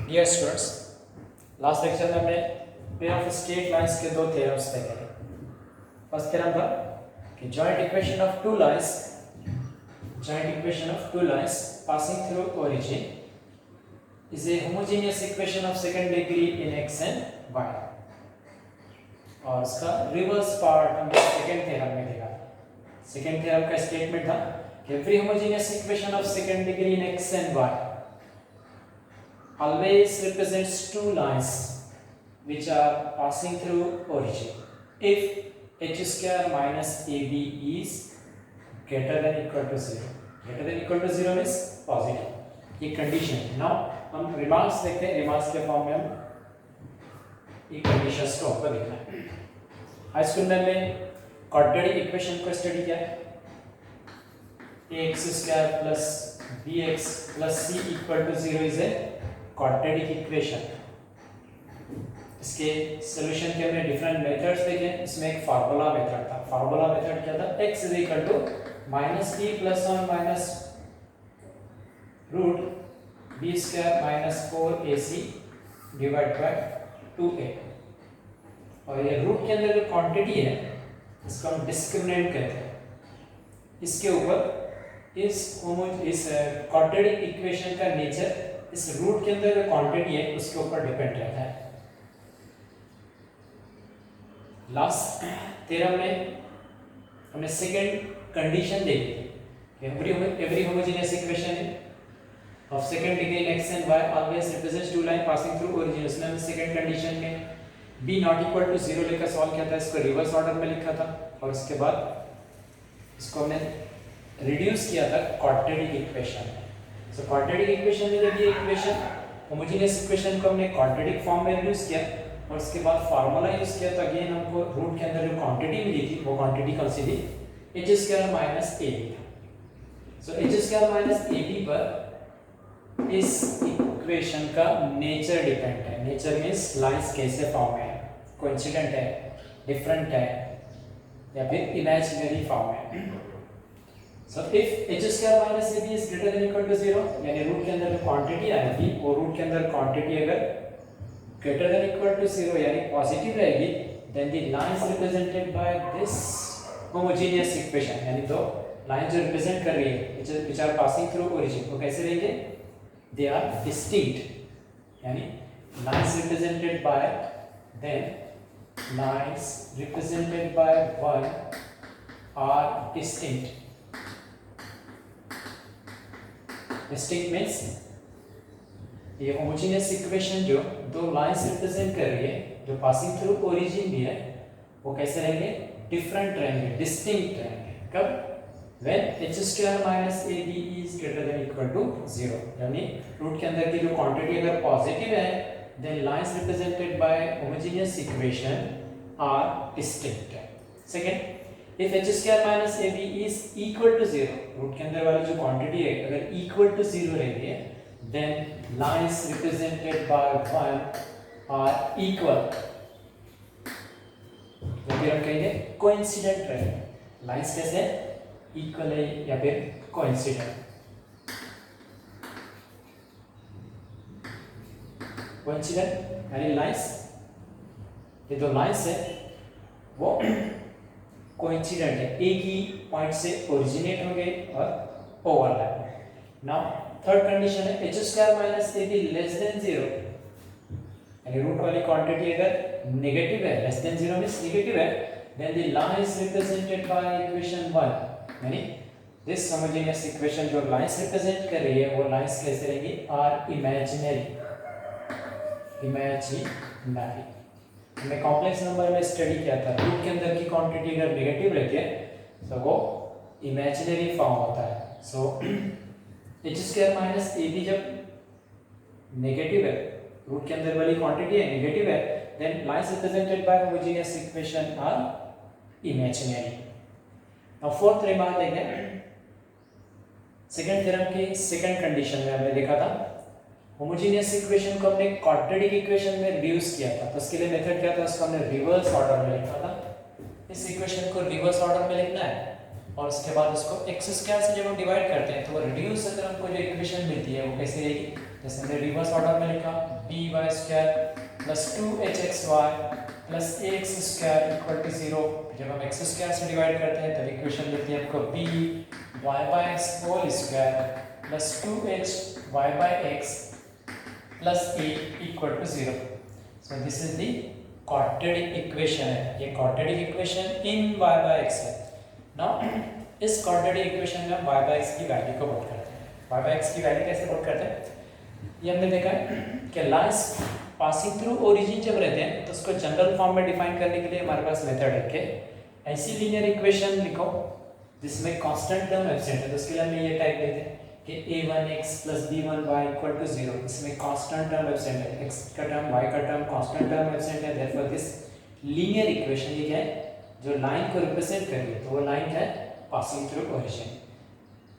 Dear students, last lecture में हमने pair of straight lines के दो थ्योरम्स देखे। फर्स्ट थ्योरम था कि joint equation of two lines passing through origin is a homogeneous equation of second degree in X and Y, और उसका reverse part हमने सेकंड थ्योरम में देखा। सेकंड थ्योरम का स्टेटमेंट था कि every homogeneous equation of second degree in X and Y always represents two lines which are passing through origin if h square minus ab is greater than equal to 0. Greater than equal to 0 means positive. ये condition है। Now हम remarks देखते हैं। Remarks के form में हम ये conditions को आपको देखना है। हाई स्कूल में हमने क्वाड्रेटिक इक्वेशन को स्टडी किया है। ax square plus bx plus c equal to 0 is a quadratic equation. इसके सॉल्यूशन के हमने डिफरेंट मेथड्स देखे। इसमें एक फार्मूला मेथड था। फार्मूला मेथड क्या था? x is equal to minus B plus one minus root B square minus 4ac divide by 2a, और ये रूट के अंदर जो क्वांटिटी है इसको हम डिस्क्रिमिनेंट कहते हैं। इसके ऊपर इस क्वाड्रेटिक इक्वेशन का नेचर इस रूट के अंदर जो क्वांटिटी है उसके ऊपर डिपेंड रहता है। लास्ट थ्योरम में हमने सेकंड कंडीशन देखी थी। Every homogeneous equation of second degree in X and why always represents to line passing through origin. उसमें हमने सेकंड कंडीशन में b नॉट इक्वल टू 0 लेकर सॉल्व किया था। इसको रिवर्स ऑर्डर में लिखा था, और उसके बाद इसको हमने रिड्यूस किया था क्वाड्रेटिक इक्वेशन। तो क्वाड्रेटिक इक्वेशन में जब ये इक्वेशन होमोजेनियस इक्वेशन को हमने क्वाड्रेटिक फॉर्म में यूज किया और उसके बाद फार्मूला यूज किया, तो अगेन हमको रूट के अंदर जो क्वांटिटी मिली थी वो क्वांटिटी कौन सी थी? h square minus ab। सो h स्क्वायर माइनस ab पर इस इक्वेशन का नेचर डिपेंड है। नेचर मींस लाइंस कैसे फॉर्म है, कोइंसिडेंट है, डिफरेंट है, या फिर इमेजिनरी फॉर्म है। So if h square minus ab is greater than equal to 0, यानी रूट के अंदर जो क्वांटिटी आएगी वो रूट के अंदर क्वांटिटी अगर greater than equal to 0 यानी पॉजिटिव रहेगी, then the lines represented by this homogeneous equation, यानी दो लाइंस जो रिप्रेजेंट कर रही है which are passing through origin, वो कैसे रहेंगे? They are distinct, यानी lines represented by one are distinct. Distinct means ये होमोजेनियस इक्वेशन जो दो लाइंस रिप्रेजेंट कर रही है, जो पासिंग थ्रू ओरिजिन भी है, वो कैसे रहेंगे? डिफरेंट रहेंगे, डिस्टिंक्ट रहेंगे। कब? When h square minus ab is greater than equal to 0, यानी रूट के अंदर की जो क्वांटिटी अगर पॉजिटिव है, then lines represented by homogeneous equation are distinct. Second, if h square minus ab is equal to 0, रूट के अंदर वाली जो क्वांटिटी है अगर equal to 0 रहती है, then lines represented by 1 are equal, तो फिर हम कहेंगे coincident रहेंगे। लाइंस कैसे equal है या फिर coincident? coincident यानी लाइंस, ये दो लाइंस है वो कोइंसिडेंट है, एक ही पॉइंट से ओरिजिनेट होंगे और ओवरलैप। नाउ थर्ड कंडीशन है h square minus ab less than 0, यानी रूट वाली क्वांटिटी अगर नेगेटिव है, लेस देन 0 मींस नेगेटिव है, then the lines represented by equation 1, यानी दिस होमोजेनियस इक्वेशन जो लाइंस रिप्रेजेंट कर रही है वो लाइंस कैसे रहेंगी? Are imaginary. हमने कॉम्प्लेक्स नंबर में स्टडी किया था, रूट के अंदर की क्वांटिटी अगर नेगेटिव रहती है तो वो इमेजिनरी फॉर्म होता है। So h square minus ab जब नेगेटिव है, रूट के अंदर वाली क्वांटिटी है नेगेटिव है, then lines represented by homogeneous equation are imaginary. Now fourth remark देखें। सेकंड थ्योरम की सेकंड कंडीशन में हमने देखा था होमोजेनियस इक्वेशन को हमने क्वाड्रेटिक इक्वेशन में रिड्यूस किया था, तो उसके लिए मेथड क्या था? उसको हमने रिवर्स ऑर्डर में लिखा था। इस इक्वेशन को रिवर्स ऑर्डर में लिखना है, और उसके बाद उसको x स्क्वायर से जब हम डिवाइड करते हैं तो वो रिड्यूस अगर हमको जो इक्वेशन मिलती है वो कैसी रहेगी? जैसे हमने रिवर्स ऑर्डर में लिखा by² plus 2hxy plus ax square equal to 0। जब हम x स्क्वायर से डिवाइड करते हैं तब इक्वेशन देती है आपको by(x) whole square plus 2hy(x) plus a equal to 0। So this is the quadratic equation है, ये क्वाड्रेटिक इक्वेशन इन y/x है। नाउ इस क्वाड्रेटिक इक्वेशन में हम y/x की वैल्यू को पुट करते हैं। y/x की वैल्यू कैसे पुट करते हैं, ये हमने देखा है कि लाइंस पासिंग थ्रू ओरिजिन जब रहते हैं तो उसको जनरल फॉर्म में डिफाइन करने के लिए हमारे पास मेथड है कि ऐसी लीनियर इक्वेशन लिखो जिसमें कांस्टेंट टर्म एब्सेंट है। तो उसके लिए हमने ये टाइप लेते हैं कि a1x plus b1y equal to 0। इसमें कांस्टेंट टर्म एब्सेंट है, x का टर्म y का टर्म कांस्टेंट टर्म एब्सेंट है। देयरफॉर दिस लीनियर इक्वेशन ये क्या है, जो लाइन को रिप्रेजेंट कर रही है, तो वो लाइन क्या है, पासिंग थ्रू ओरिजिन।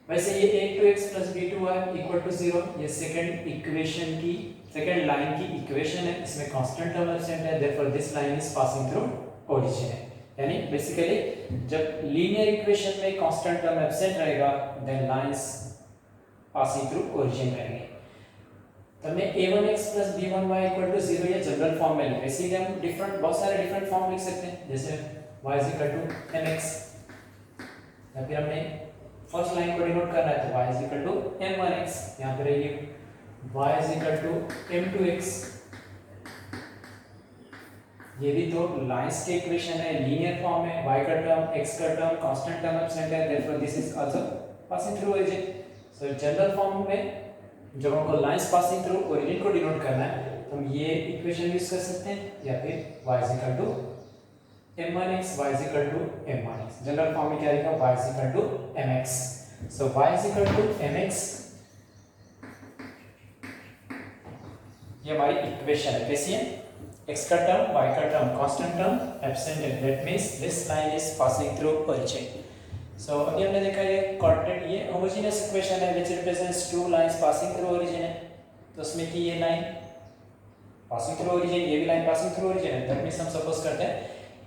वैसे ये a2x plus b2y equal to 0 ये सेकंड इक्वेशन की सेकंड लाइन की इक्वेशन है, इसमें कांस्टेंट टर्म एब्सेंट है। Therefore this line is passing through origin है। यानी बेसिकली जब लीनियर इक्वेशन में कांस्टेंट टर्म एब्सेंट रहेगा then lines passing through origin रहेंगे। तो मैं a1x plus b1y equal to 0 ये जनरल फॉर्म में लिख, इसीलिए हम बहुत सारे डिफरेंट फॉर्म लिख सकते हैं, जैसे y is equal to mx, या फिर हमने फर्स्ट लाइन को डिनोट करना है तो y is equal to m1x, यहाँ पर ये y is equal to m2x। ये भी तो लाइंस की इक्वेशन है, लीनियर फॉर्म है, y का टर्म x का टर्म कांस्टेंट टर्म एब्सेंट है। Therefore this is also passing through origin. So general form में जब हमको लाइंस पासिंग थ्रू ओरिजिन को डिनोट करना है तो हम ये इक्वेशन यूज कर सकते हैं, या फिर y is equal to m1x, y is equal to m1x। General form में क्या लिखा, y is equal to mx। So y is equal to mx, ये हमारी इक्वेशन है। कैसी है, x का टर्म y का टर्म कांस्टेंट टर्म एब्सेंट है, that means this line is passing through origin. So अभी हमने देखा ये क्वाड्रेट, ये होमोजेनियस इक्वेशन है which represents two lines passing through origin है। तो उसमें की ये लाइन पासिंग थ्रू ओरिजिन, ये भी लाइन पासिंग थ्रू ओरिजिन है। दैट मींस हम सपोज करते हैं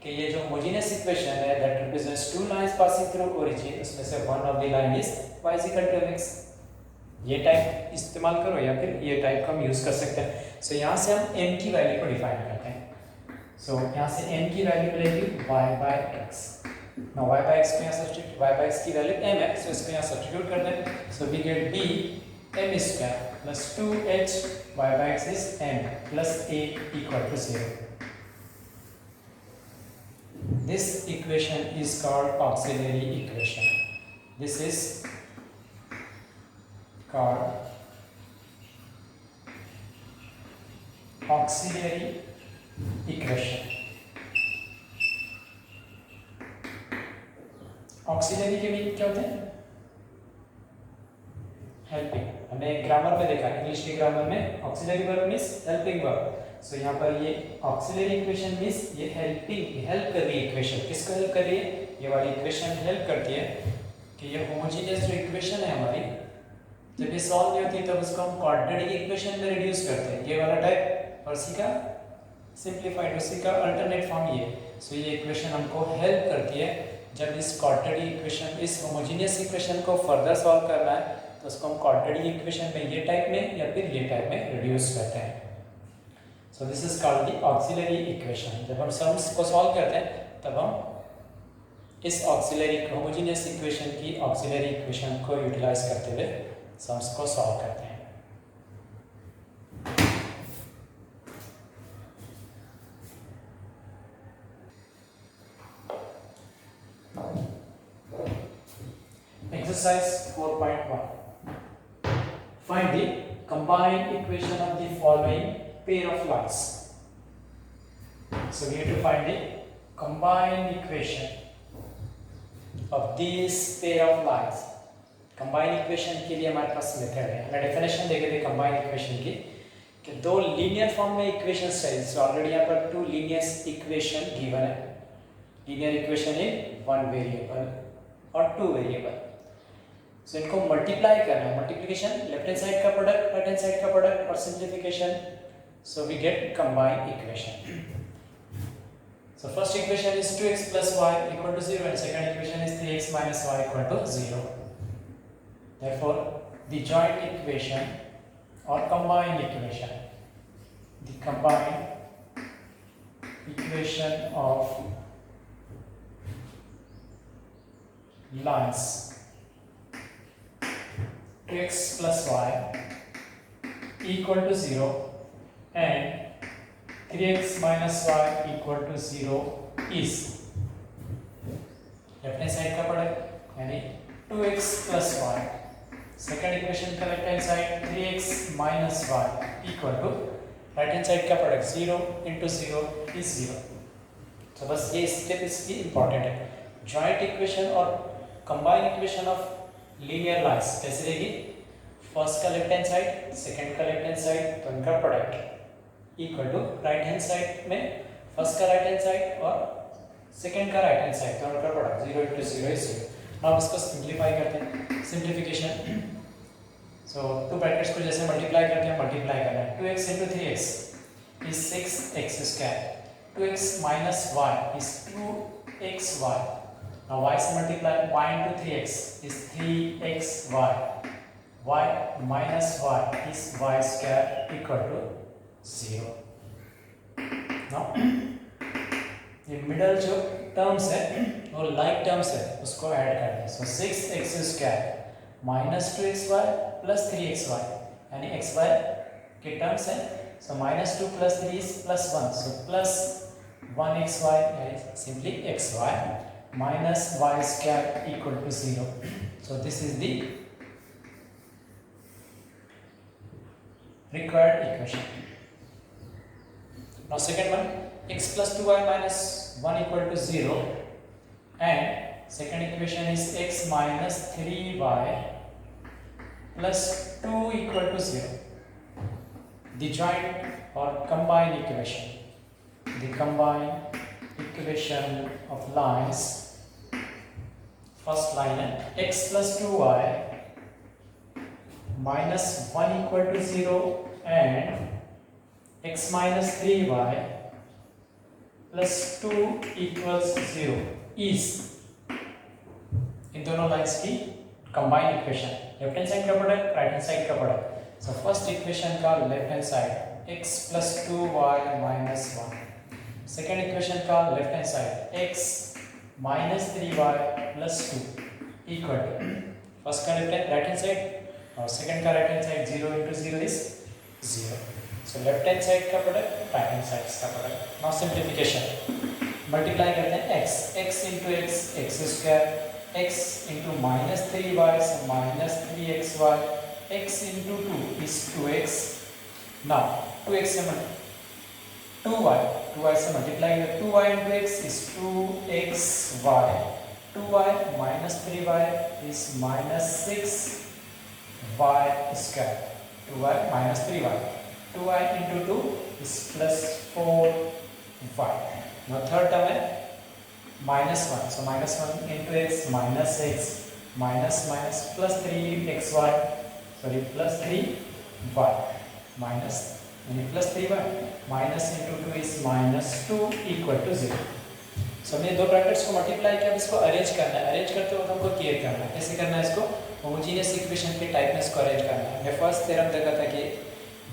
कि ये जो होमोजेनियस इक्वेशन है that represents two lines passing through origin, उसमें से one of the line is y is equal to mx। ये टाइप इस्तेमाल करो या फिर ये टाइप का हम यूज कर सकते हैं। सो यहाँ से हम m की वैल्यू को डिफाइन करते हैं। सो यहाँ से m की वैल्यू मिलेगी y/x। नाउ y/x को यहाँ सब्स्टिट्यूट, y/x की वैल्यू m है, सो इसको यहाँ सब्स्टिट्यूट कर दें। So we get b m² plus 2h y/x is m plus a equal to 0। This equation is called auxiliary equation. This is called auxiliary equation. Auxiliary के meaning क्या होते हैं, हेल्पिंग। हमने ग्रामर में देखा, इंग्लिश के ग्रामर में auxiliary verb means helping verb. So यहाँ पर ये ऑक्सिलरी इक्वेशन मींस ये हेल्पिंग, हेल्प कर रही है इक्वेशन। किसको हेल्प कर रही है, ये वाली इक्वेशन हेल्प करती है कि ये होमोजेनियस जो इक्वेशन है हमारी, जब ये सॉल्व नहीं होती तब उसको हम क्वाड्रेटिक इक्वेशन में रिड्यूस करते हैं, ये वाला टाइप, और उसी का सिंप्लीफाइड, उसी का अल्टरनेट फॉर्म ये। सो ये इक्वेशन हमको हेल्प करती है जब इस क्वाड्रेटिक इक्वेशन, इस होमोजेनियस इक्वेशन को फर्दर सॉल्व करना है तो उसको हम क्वाड्रेटिक इक्वेशन में ये टाइप में या फिर ये टाइप में रिड्यूस करते हैं। सो this is called the auxiliary equation. जब हम सम्स को सॉल्व करते हैं तब हम इस ऑक्सिलरी होमोजेनियस इक्वेशन की ऑक्सिलरी इक्वेशन को यूटिलाइज करते हुए सम्स को सॉल्व करते हैं। Exercise 4.1. Find the combined equation of the following pair of lines. So we have to find the combined equation of these pair of lines. Combined equation के लिए हमारे पास method है। मैं डेफिनेशन देखे थे combined equation की कि दो लीनियर फॉर्म में इक्वेशंस चाहिए। सो ऑलरेडी यहाँ पर टू लीनियर इक्वेशन गिवन है। Linear equation in one variable और टू वेरिएबल। सो इनको मल्टीप्लाई करना है, मल्टीप्लिकेशन लेफ्ट हैंड साइड का प्रोडक्ट, राइट हैंड साइड का प्रोडक्ट, और simplification. So we get combined equation. So first equation is 2x plus y equal to 0 and second equation is 3x minus y equal to 0. Therefore the joint equation or combined equation, the combined equation of lines 2x plus y equal to 0 and 3x minus y equal to 0 is left hand side का product यानी 2x plus y, second equation का left hand side 3x minus y equal to right hand side का product 0 into 0 is 0। तो बस ये step इसकी important है। Joint equation और combine equation of linear lines कैसे रहेगी, फर्स्ट का लेफ्ट हैंड साइड सेकंड का लेफ्ट हैंड साइड तो इनका product equal to right hand side में फर्स्ट का राइट हैंड साइड और सेकंड का राइट हैंड साइड तो इनका प्रोडक्ट 0 into 0 is 0। नाउ इसको सिंपलीफाई करते हैं, सिंपलीफिकेशन। सो टू ब्रैकेट्स को जैसे मल्टीप्लाई करते हैं मल्टीप्लाई करना है, 2x into 3x is 6x square, 2x minus y is 2xy। now y से multiply, y into 3x is 3xy, y minus y is y square equal to 0। now ये middle जो terms है वो like terms है उसको add कर दें। सो 6x square minus 2xy plus 3xy यानी xy के टर्म्स है। So minus 2 plus 3 is plus 1, so plus 1xy यानी simply xy minus y square equal to 0। So this is the required equation। now second one, x plus 2y minus 1 equal to 0 and second equation is x minus 3y plus 2 equal to 0। the joint or combined equation, the combined equation of lines, first line है x plus 2y minus 1 equal to 0 and x minus 3y plus 2 equals 0 is इन दोनों lines की combined equation, left hand side का product right hand side का product. So first equation का left hand side x plus 2y minus 1, second equation का left hand side x minus 3y plus 2 equal to first का left hand right hand side और second का right hand side 0 into 0 is 0। So left hand side का product right hand side का product. Now simplification, multiply करते हैं x into x square, x into minus 3y so minus 3xy, x into 2 is 2x। now 2x से 2y से multiply करें, 2y into x is 2xy, 2y minus 3y is minus 6y square, 2y minus 3y, 2y into 2 is plus 4y। now third term है minus 1, so minus 1 into x minus x minus minus plus 3xy, sorry plus 3y minus यानी plus 3y minus into 2 is minus 2 equal to 0। so हमने दो brackets को multiply किया, अब इसको arrange करना है। अरेंज करते वक्त हमको केयर करना है, कैसे करना है इसको, होमोजेनियस इक्वेशन के टाइप में इसको अरेंज करना है। हमने फर्स्ट थ्योरम देखा था कि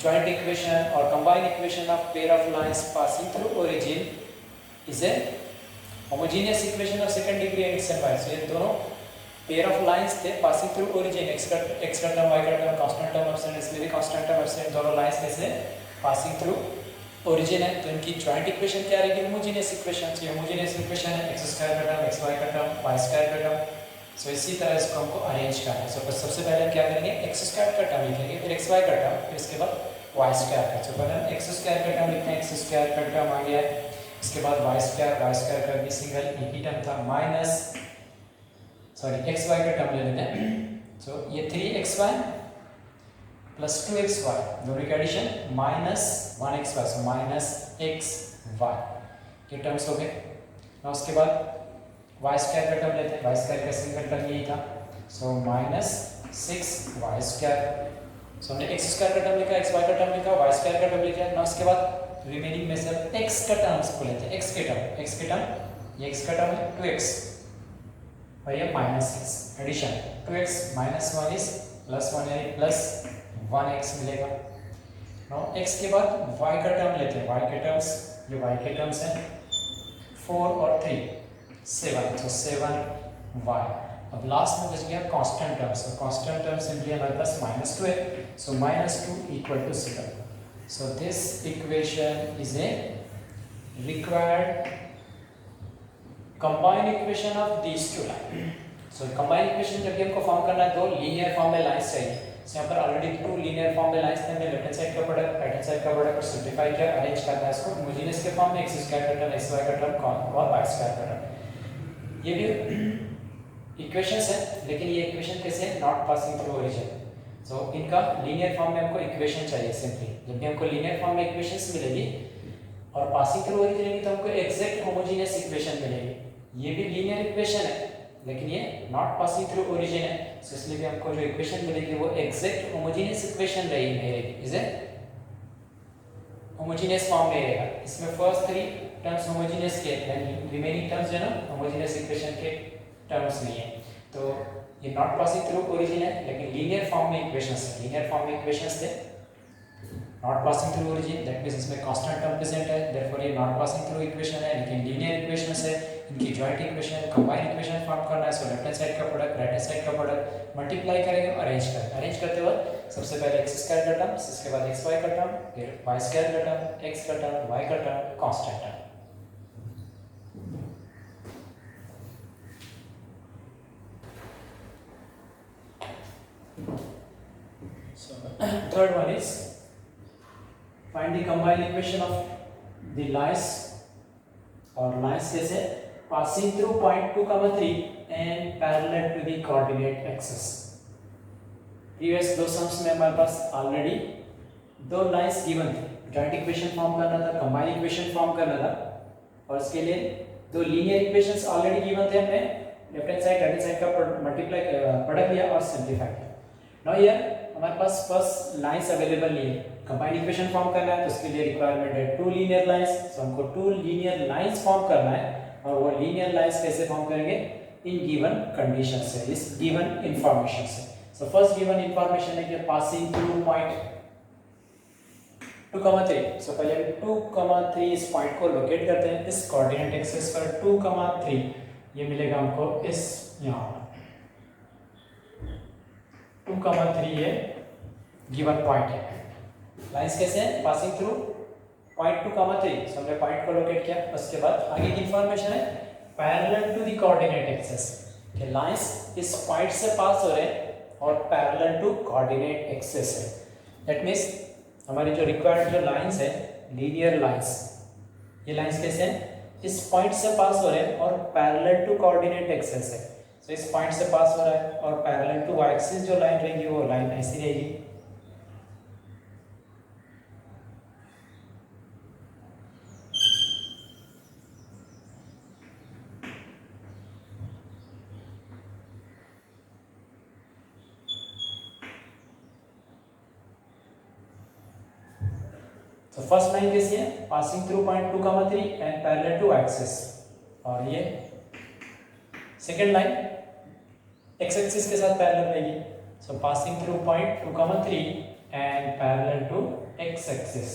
joint equation or combined equation of pair of lines passing through origin is a homogeneous equation of second degree x and y। so ये दोनों pair of lines थे passing through origin, x का term y का term constant term absent, इसमें भी constant term absent, दोनों lines कैसे passing through origin है तो इनकी joint equation क्या रहेगी, homogeneous equation। so homogeneous equation है x स्क्वायर का टर्म xy का टर्म y स्क्वायर का टर्म। सो इसी तरह इसको हमको अरेंज करना है। सो सबसे पहले हम क्या करेंगे, एक्स स्क्वायर का टर्म लिखेंगे, फिर एक्स वाई का टर्म, फिर इसके बाद वाई स्क्वायर का। सो पहले हम एक्स स्क्वायर का टर्म लिखते हैं, एक्स स्क्वायर का टर्म आ गया है, इसके बाद वाई स्क्वायर का भी सिंगल एक ही टर्म था, माइनस सॉरी एक्स वाई का टर्म ले लेते हैं। सो ये 3xy प्लस 2xy दोनों की addition minus 1xy, so minus xy ये टर्म्स हो गए। और उसके बाद y स्क्वायर का टर्म लेते हैं, y स्क्वायर का सिंगल टर्म यही था, सो माइनस 6y स्क्वायर। सो हमने x स्क्वायर का टर्म लिखा, xy का टर्म लिखा, y स्क्वायर का टर्म लिखा। ना उसके बाद रिमेनिंग में से x का टर्म्स को लेते हैं, x के टर्म ये x का टर्म है 2x और ये minus 6 addition, 2x minus 1 is plus 1 यानी प्लस 1x मिलेगा। नाउ x के बाद y का टर्म लेते हैं, y के टर्म्स, ये y के टर्म्स हैं 4 और 3 7, तो 7y। अब लास्ट में बच गया कांस्टेंट टर्म्स, तो कांस्टेंट टर्म सिंपली हमारे पास -2 है, so -2 equal to 7। So this equation is a required combined equation of these two line. So combined equation जब भी हमको फॉर्म करना है, दो लीनियर फॉर्म में लाइंस चाहिए। सो यहाँ पर ऑलरेडी 2 लीनियर फॉर्म में लाइंस थे, हमने लेफ्ट हैंड साइड का प्रोडक्ट राइट हैंड साइड का प्रोडक्ट को सिंपलीफाई किया, अरेंज करना है इसको होमोजेनियस के फॉर्म में, x स्क्वायर का टर्म xy का टर्म और y स्क्वायर का टर्म। ये भी इक्वेशंस है, लेकिन ये इक्वेशन कैसे है, नॉट पासिंग थ्रू ओरिजिन। सो इनका लीनियर फॉर्म में हमको इक्वेशन चाहिए सिंपली। जब भी हमको लीनियर फॉर्म में इक्वेशंस मिलेगी और पासिंग थ्रू ओरिजिन रहेगी तो हमको एग्जैक्ट होमोजेनियस इक्वेशन मिलेगी। ये भी लीनियर इक्वेशन है, लेकिन ये नॉट पासिंग थ्रू ओरिजिन है, सो इसलिए भी हमको जो इक्वेशन मिलेगी वो एग्जैक्ट होमोजेनियस इक्वेशन रहेगी, इज ए होमोजेनियस फॉर्म में रहेगा। इसमें फर्स्ट 3 टर्म्स होमोजेनियस के, रिमेनिंग टर्म्स जो है ना होमोजेनियस इक्वेशन के टर्म्स नहीं है। तो ये नॉट पासिंग थ्रू ओरिजिन है, लेकिन लीनियर फॉर्म में इक्वेशंस है, लीनियर फॉर्म में इक्वेशंस थे not passing through origin, that means इसमें कांस्टेंट टर्म प्रेजेंट है, देयरफॉर ये नॉट पासिंग थ्रू इक्वेशन है, लेकिन लीनियर इक्वेशंस है। इनकी joint equation, combined equation form करना है, सो लेफ्ट हैंड साइड का प्रोडक्ट राइट हैंड साइड का प्रोडक्ट मल्टीप्लाई करेंगे, अरेंज करते वक्त सबसे पहले x स्क्वायर का टर्म, इसके बाद xy का टर्म, फिर y स्क्वायर का टर्म, x का टर्म, y का term, constant term. So third one is find the combined equation of the lines, और lines कैसे passing through point 2, 3 and parallel to the coordinate axis। Previous दो sums में हमारे पास already दो lines given थे, joint equation form करना था, combined equation form करना था, और इसके लिए दो लीनियर इक्वेशंस ऑलरेडी गिवन थे। हमने left hand side right hand side का मल्टीप्लाई प्रोडक्ट लिया और सिंपलीफाई किया। नाउ हियर हमारे पास फर्स्ट लाइंस अवेलेबल नहीं है, कंबाइंड इक्वेशन फॉर्म करना है तो उसके लिए रिक्वायरमेंट है 2 लीनियर लाइंस। सो हमको 2 लीनियर लाइंस फॉर्म करना है, और वो लीनियर लाइंस कैसे फॉर्म करेंगे, इन गिवन कंडीशन से, इस गिवन इंफॉर्मेशन से। सो फर्स्ट गिवन इंफॉर्मेशन है कि पासिंग थ्रू पॉइंट 2, 3। सो पहले 2, 3 इस पॉइंट को लोकेट करते हैं इस कोऑर्डिनेट एक्सिस पर। 2, 3 ये मिलेगा हमको इस यहाँ 2, 3 ये गिवन पॉइंट है। लाइंस कैसे हैं, पासिंग थ्रू पॉइंट 2, 3। सो हमने पॉइंट को लोकेट किया, उसके बाद आगे की इंफॉर्मेशन है parallel to the coordinate axis, कि लाइंस इस पॉइंट से पास हो रहे हैं और पैरेलल टू कोऑर्डिनेट एक्सिस है। दैट मींस हमारी जो रिक्वायर्ड जो लाइंस है लीनियर लाइंस, ये लाइंस कैसे हैं, इस पॉइंट से पास हो रहे हैं और पैरेलल टू कोऑर्डिनेट एक्सिस है। सो इस पॉइंट से पास हो रहा है और पैरेलल टू वाई एक्सिस जो लाइन रहेगी वो लाइन ऐसी रहेगी। तो फर्स्ट लाइन कैसी है, passing through point 2, 3 and parallel to axis, और ये सेकंड लाइन एक्स एक्सिस के साथ पैरेलल रहेगी। So passing through point 2, 3 and parallel to X axis.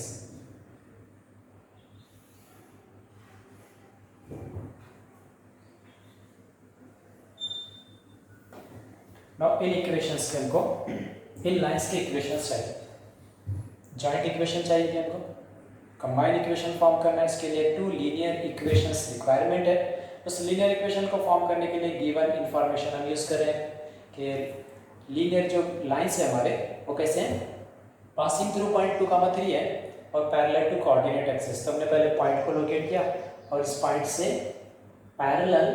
Now इन इक्वेशंस के हमको इन लाइंस के इक्वेशंस चाहिए, जॉइंट इक्वेशन चाहिए कि हमको कंबाइंड इक्वेशन फॉर्म करना है, इसके लिए 2 लीनियर इक्वेशंस रिक्वायरमेंट है। उस लीनियर इक्वेशन को फॉर्म करने के लिए गिवन इंफॉर्मेशन हम यूज़ कर रहे हैं कि लीनियर जो लाइंस है हमारे वो कैसे हैं, पासिंग थ्रू पॉइंट 2, 3 है और पैरेलल टू कोऑर्डिनेट एक्सिस। तो हमने पहले पॉइंट को लोकेट किया और इस पॉइंट से पैरेलल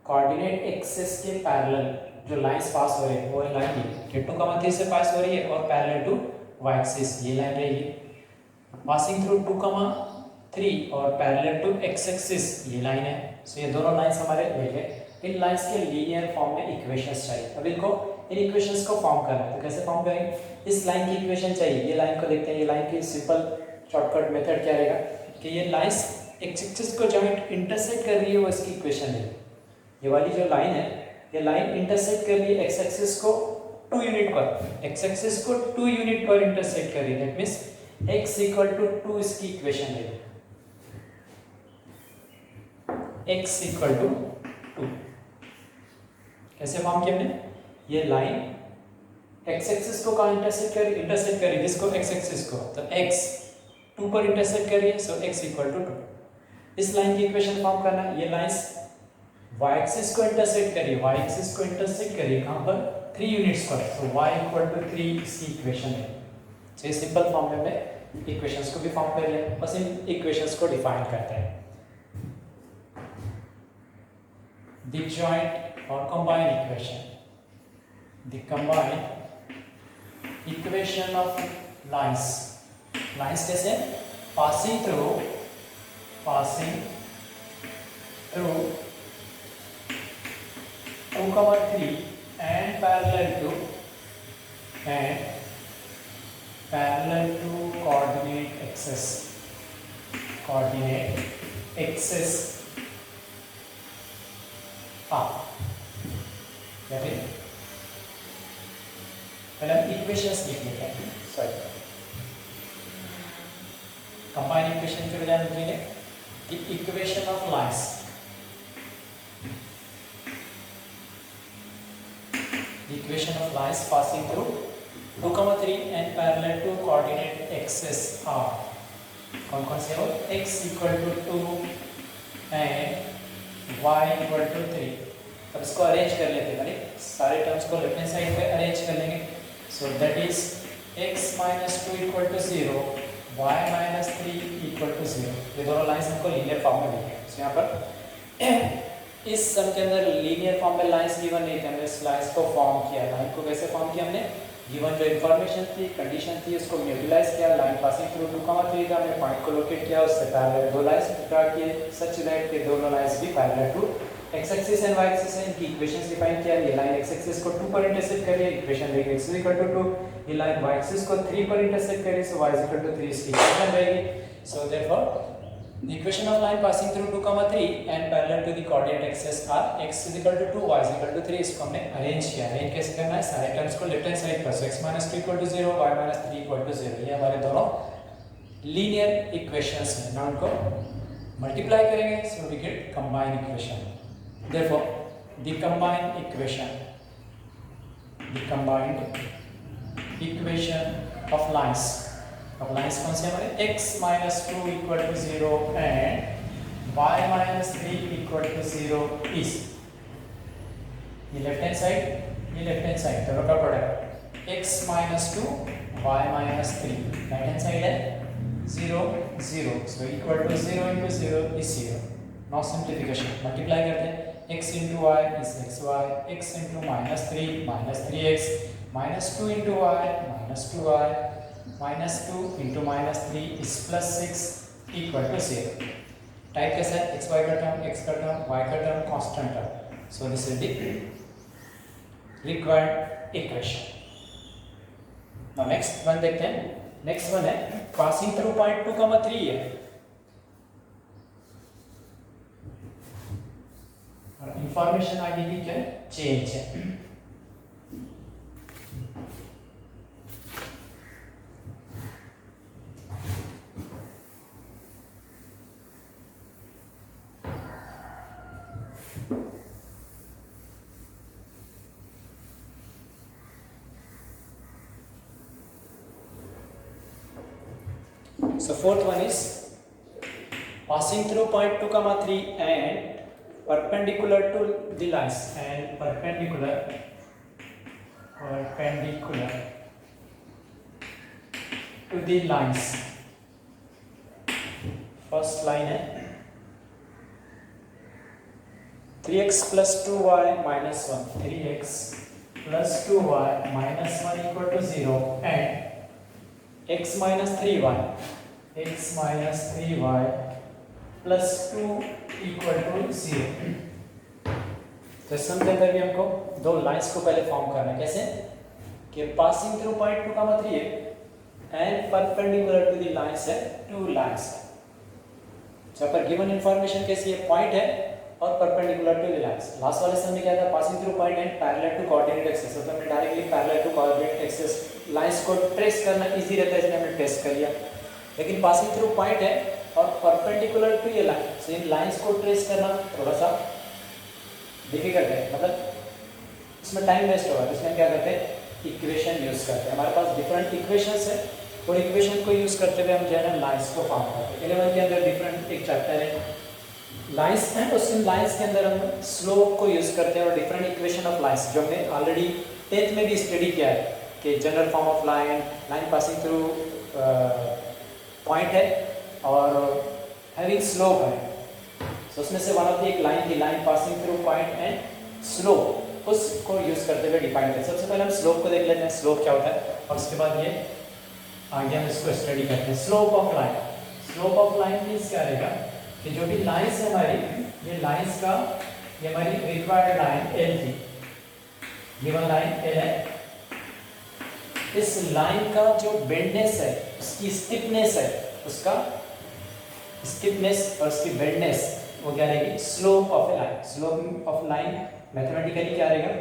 कोऑर्डिनेट एक्सिस के पैरेलल जो लाइंस पास हो रहे हैं वो लाइन ये 2, 3 से पास हो रही है और पैरेलल टू वाई एक्सिस ये लाइन रहेगी। पासिंग थ्रू 2, 3 और पैरेलल टू एक्स एक्सिस ये लाइन है। सो ये दोनों लाइंस हमारे मिल गए। इन लाइंस के लीनियर फॉर्म में इक्वेशंस चाहिए। अब इनको इन इक्वेशंस को फॉर्म करना है तो कैसे फॉर्म करेंगे, इस लाइन की इक्वेशन चाहिए। ये लाइन को देखते हैं, ये लाइन की सिंपल शॉर्टकट मेथड क्या रहेगा कि ये लाइंस एक्स एक्सिस को जॉइंट इंटरसेक्ट कर रही है, वो इसकी इक्वेशन है। ये वाली जो लाइन है ये लाइन इंटरसेक्ट कर रही है एक्स एक्सिस को 2 यूनिट पर, एक्स एक्सिस को 2 यूनिट पर इंटरसेक्ट कर रही है, that means x equal to 2 इसकी इक्वेशन है, x इक्वल टू 2 कैसे फॉर्म किया हमने, ये लाइन x एक्सिस को कहाँ इंटरसेक्ट कर रही है, जिसको x एक्सिस को, तो x 2 पर इंटरसेक्ट कर रही है, सो x इक्वल टू 2। इस लाइन की इक्वेशन फॉर्म करना, ये लाइंस y एक्सिस को इंटरसेक्ट कर रही है, y एक्सिस को इंटरसेक्ट कर रही है कहाँ पर, 3 यूनिट्स पर, तो y इक्वल टू 3 इसकी इक्वेशन है। तो ये सिंपल फॉर्म में हमने इक्वेशंस को भी फॉर्म कर लिया, बस इन इक्वेशंस को डिफाइन करते हैं। द जॉइंट और combine equation, the combine equation of lines, lines कैसे, passing through 2, 3 and parallel to coordinate axis पहले हम इक्वेशंस लिख लेते हैं, सॉरी कंबाइन इक्वेशन के बजाय हम लिखेंगे the equation of lines, the equation of lines passing through 2, 3 and parallel to coordinate axis are कौन कौन से हो, x equal to 2 and y equal to 3। अब इसको अरेंज कर लेते हैं, सारे टर्म्स को लेफ्ट हैंड साइड पे अरेंज कर लेंगे, so that is x minus 2 equal to 0, y minus 3 equal to 0। ये दोनों लाइंस हमको लीनियर फॉर्म में लिखे हैं, सो यहाँ पर इस सम के अंदर लीनियर फॉर्म में लाइंस गिवन नहीं थे, हमने इस लाइंस को फॉर्म किया। लाइन को कैसे फॉर्म किया हमने, गिवन जो इन्फॉर्मेशन थी, कंडीशन थी, उसको यूटिलाइज किया, लाइन पासिंग थ्रू 2, 3 का हमने पॉइंट को लोकेट किया, उससे पैरेलल दो लाइंस ड्रा किए सच दैट के दोनों लाइंस भी parallel to x axis and y axis है, इनकी इक्वेशंस डिफाइन किया। ये लाइन x एक्सिस को 2 पर इंटरसेक्ट कर रही है, इक्वेशन रहेगी x इक्वल टू 2, ये लाइन y एक्सिस को 3 पर इंटरसेक्ट कर रही है, सो y इक्वल टू 3 इसकी इक्वेशन रहेगी। So therefore the equation of line passing through 2, 3 and parallel to the coordinate axis are x is equal to 2, y is equal to 3। इसको हमने arrange किया, अरेंज कैसे करना है, सारे टर्म्स को लेफ्ट हैंड साइड पर, so x minus 2 equal to 0, y minus 3 equal to 0, ये हमारे दोनों लीनियर इक्वेशंस हैं। now उनको मल्टीप्लाई करेंगे, so we get combined equation। therefore the combined equation of lines, अब लाइंस कौन से हमारे, x minus 2 equal to 0 and y minus 3 equal to 0 is, ये लेफ्ट हैंड साइड, ये लेफ्ट हैंड साइड, दोनों का product x minus 2 y minus 3, right hand side है 0 0, so equal to 0 into 0 is 0। Now simplification, multiply करते हैं, x into y is xy, x into minus 3x, minus 2 into y minus 2y, minus 2 into minus 3 is plus 6 equal to 0। Type कैसा है, x y का term, x का term, y का term, constant term, so this is the required equation. Now next one देखते हैं, next one है passing through point 2, 3 है, और इंफॉर्मेशन आगे की क्या चेंज है। So fourth one is passing through point 2, 3 and perpendicular to the lines, and perpendicular to the lines। first line है 3x plus 2y minus 1, 3x plus 2y minus 1 equal to 0 and x minus 3y plus 2 equal to 0। तो इस सम के अंदर भी हमको दो lines को पहले फॉर्म करना है, कैसे कि पासिंग थ्रू पॉइंट 2, 3 है and perpendicular to the lines है 2 लाइंस है। जहाँ पर गिवन इंफॉर्मेशन कैसी है, पॉइंट है और perpendicular to the lines. Last वाले समय क्या था, passing through point and parallel to coordinate axis, तो हमने directly parallel to coordinate axis lines को ट्रेस करना इजी रहता है, इसलिए हमने ट्रेस कर लिया। लेकिन पासिंग थ्रू पॉइंट है और परपेंडिकुलर टू ये लाइन, सो इन लाइंस को ट्रेस करना थोड़ा सा डिफिकल्ट है, मतलब इसमें टाइम वेस्ट होगा। तो इसमें क्या करते हैं, इक्वेशन यूज़ करते हैं। हमारे पास डिफरेंट इक्वेशंस है और इक्वेशन को यूज़ करते हुए हम जो है ना लाइंस को फॉर्म करते हैं। 11 के अंदर डिफरेंट एक चैप्टर है लाइंस है, उस लाइंस के अंदर हम स्लोप को यूज़ करते हैं और डिफरेंट इक्वेशन ऑफ लाइंस जो हमने ऑलरेडी 10th में भी स्टडी किया है कि general form of line, line passing through point है और हैविंग स्लोप है। तो उसमें से वन ऑफ द एक लाइन थी, line passing through point and slope, उसको यूज़ करते हुए डिफाइन करते हैं। सबसे पहले हम स्लोप को देख लेते हैं, स्लोप क्या होता है, और उसके बाद ये आगे हम इसको स्टडी करते हैं। Slope of line, slope of line means क्या रहेगा कि जो भी लाइंस है हमारी, ये लाइंस का, ये हमारी रिक्वायर्ड लाइन एल थी, गिवन लाइन एल है, इस लाइन का जो बेंडनेस है, उसकी स्टिफनेस है, उसका स्टिफनेस और उसकी बेंडनेस वो क्या रहेगी, slope of A line. Slope of line mathematically क्या रहेगा,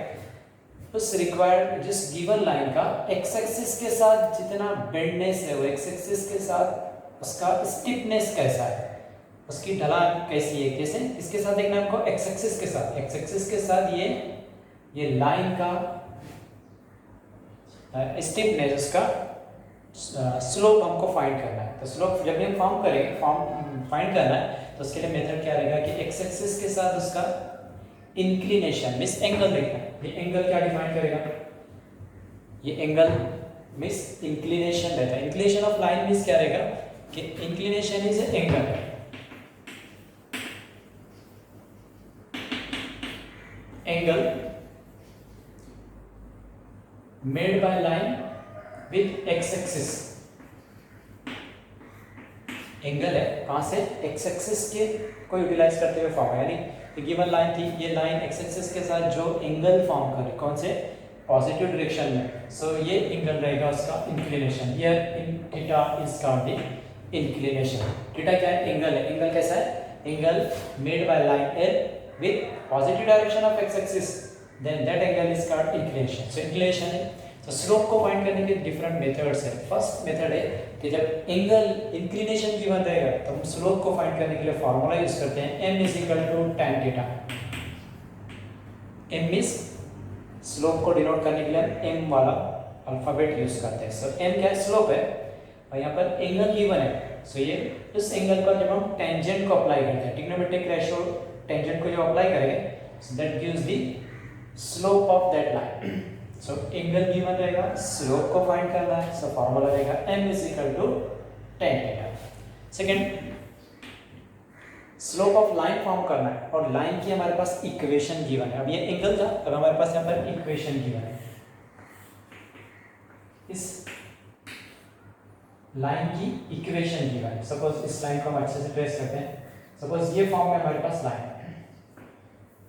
उस रिक्वायर्ड जिस गिवन लाइन का एक्स एक्सिस के साथ जितना बेंडनेस है, वो एक्स एक्सिस के साथ उसका स्टिफनेस कैसा है, उसकी ढलान कैसी है, कैसे इसके साथ देखना आपको, एक्स एक्सिस के साथ, एक्स एक्सिस के साथ ये लाइन का स्टिफनेस, उसका स्लोप हमको फाइंड करना है। तो स्लोप जब भी हम फाइंड करना है तो उसके लिए मेथड क्या रहेगा कि एक्स एक्सिस के साथ उसका इंक्लिनेशन मींस एंगल देखना है। ये एंगल क्या डिफाइन करेगा, ये एंगल मींस इंक्लिनेशन रहता है। इंक्लिनेशन ऑफ लाइन मींस क्या रहेगा कि inclination is angle, angle made by line with x axis. Angle है कहां से, एक्स एक्सिस के को यूटिलाइज करते हुए फॉर्म, यानी गिवन लाइन थी, ये लाइन एक्स एक्सिस के साथ जो एंगल फॉर्म करे, कौन से, पॉजिटिव डायरेक्शन में, सो ये एंगल रहेगा उसका inclination. Here in theta is called the inclination. Theta क्या है, एंगल है। एंगल कैसा है, angle made by line L with positive direction of x axis, then that angle is called inclination. So inclination है, तो slope को find करने के डिफरेंट मेथड्स है। फर्स्ट मेथड है कि जब एंगल इंक्लिनेशन गिवन रहेगा तो हम स्लोप को फाइंड करने के लिए फार्मूला यूज करते हैं, m is equal to tan theta। m is slope को डिनोट करने के लिए हम m वाला अल्फाबेट यूज करते हैं। सो m क्या है, स्लोप है, और यहाँ पर एंगल गिवन है। सो ये इस एंगल पर जब हम टेंजेंट को अप्लाई करते हैं, ट्रिग्नोमेट्रिक रेशियो टेंजेंट को जो अप्लाई करेंगे, so that gives the slope of that line। so angle given रहेगा, स्लोप को फाइंड करना है, so फार्मूला रहेगा m is equal to tan theta। Second, slope of line form करना है और लाइन की हमारे पास इक्वेशन गिवन है। अब ये एंगल था, अब हमारे पास यहाँ पर इक्वेशन गिवन है, इस लाइन की इक्वेशन गिवन है। सपोज इस लाइन को हम अच्छे से ट्रेस करते हैं। सपोज ये फॉर्म में हमारे पास लाइन